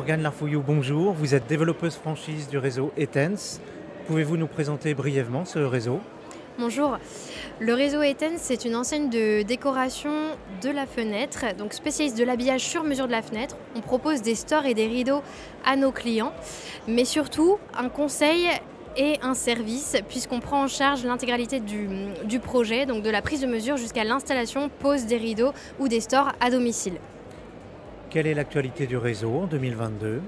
Morgane Larfouillou, bonjour. Vous êtes développeuse franchise du réseau Etense. Pouvez-vous nous présenter brièvement ce réseau? Bonjour, le réseau Etense, c'est une enseigne de décoration de la fenêtre, donc spécialiste de l'habillage sur mesure de la fenêtre. On propose des stores et des rideaux à nos clients, mais surtout un conseil et un service, puisqu'on prend en charge l'intégralité du projet, donc de la prise de mesure jusqu'à l'installation, pose des rideaux ou des stores à domicile. Quelle est l'actualité du réseau en 2022?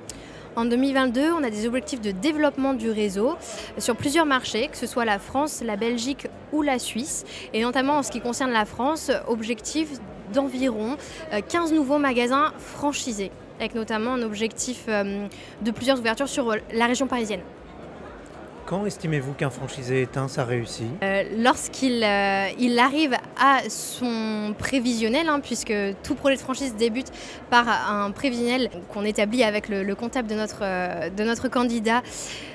En 2022, on a des objectifs de développement du réseau sur plusieurs marchés, que ce soit la France, la Belgique ou la Suisse. Et notamment en ce qui concerne la France, objectif d'environ 15 nouveaux magasins franchisés, avec notamment un objectif de plusieurs ouvertures sur la région parisienne. Quand estimez-vous qu'un franchisé Etense a réussi? Lorsqu'il il arrive à son prévisionnel, puisque tout projet de franchise débute par un prévisionnel qu'on établit avec le comptable de notre candidat.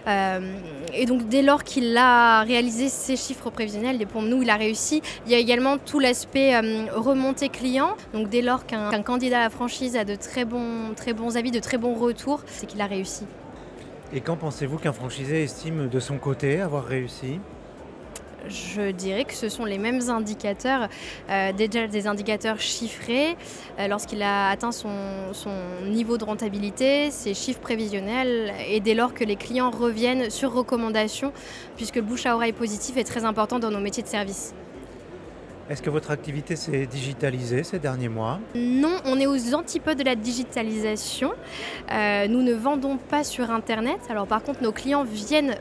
Et donc dès lors qu'il a réalisé ses chiffres prévisionnels, et pour nous il a réussi. Il y a également tout l'aspect remontée client. Donc dès lors qu'un candidat à la franchise a de très bons avis, de très bons retours, c'est qu'il a réussi. Et quand pensez-vous qu'un franchisé estime de son côté avoir réussi? Je dirais que ce sont les mêmes indicateurs, déjà des indicateurs chiffrés, lorsqu'il a atteint son niveau de rentabilité, ses chiffres prévisionnels, et dès lors que les clients reviennent sur recommandation, puisque le bouche à oreille positif est très important dans nos métiers de service. Est-ce que votre activité s'est digitalisée ces derniers mois? Non, on est aux antipodes de la digitalisation. Nous ne vendons pas sur Internet. Alors par contre, nos clients viennent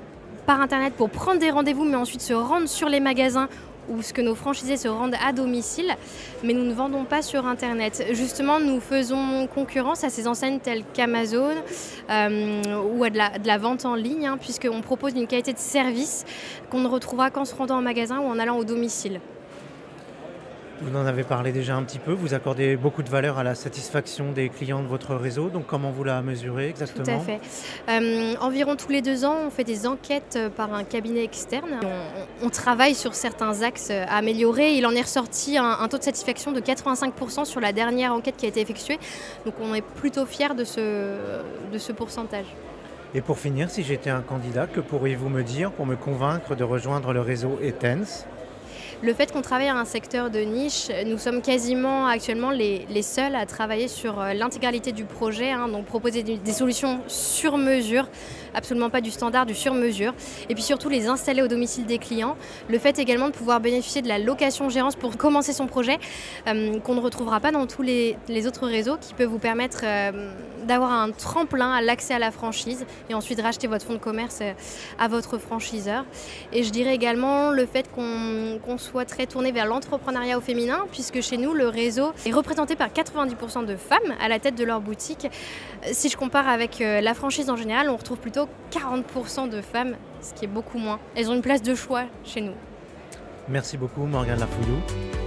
par Internet pour prendre des rendez-vous, mais ensuite se rendent sur les magasins ou ce que nos franchisés se rendent à domicile. Mais nous ne vendons pas sur Internet. Justement, nous faisons concurrence à ces enseignes telles qu'Amazon ou à de la vente en ligne, puisqu'on propose une qualité de service qu'on ne retrouvera qu'en se rendant au magasin ou en allant au domicile. Vous en avez parlé déjà un petit peu, vous accordez beaucoup de valeur à la satisfaction des clients de votre réseau, donc comment vous la mesurez exactement? Tout à fait. Environ tous les 2 ans, on fait des enquêtes par un cabinet externe. On travaille sur certains axes à améliorer. Il en est ressorti un taux de satisfaction de 85% sur la dernière enquête qui a été effectuée. Donc on est plutôt fiers de ce pourcentage. Et pour finir, si j'étais un candidat, que pourriez-vous me dire pour me convaincre de rejoindre le réseau Etense? Le fait qu'on travaille à un secteur de niche, nous sommes quasiment actuellement les seuls à travailler sur l'intégralité du projet, donc proposer des solutions sur mesure, absolument pas du standard, du sur mesure, et puis surtout les installer au domicile des clients. Le fait également de pouvoir bénéficier de la location-gérance pour commencer son projet, qu'on ne retrouvera pas dans tous les autres réseaux, qui peut vous permettre d'avoir un tremplin à l'accès à la franchise et ensuite racheter votre fonds de commerce à votre franchiseur. Et je dirais également le fait qu'on soit très tourné vers l'entrepreneuriat au féminin, puisque chez nous, le réseau est représenté par 90% de femmes à la tête de leur boutique. Si je compare avec la franchise en général, on retrouve plutôt 40% de femmes, ce qui est beaucoup moins. Elles ont une place de choix chez nous. Merci beaucoup Morgane Larfouillou.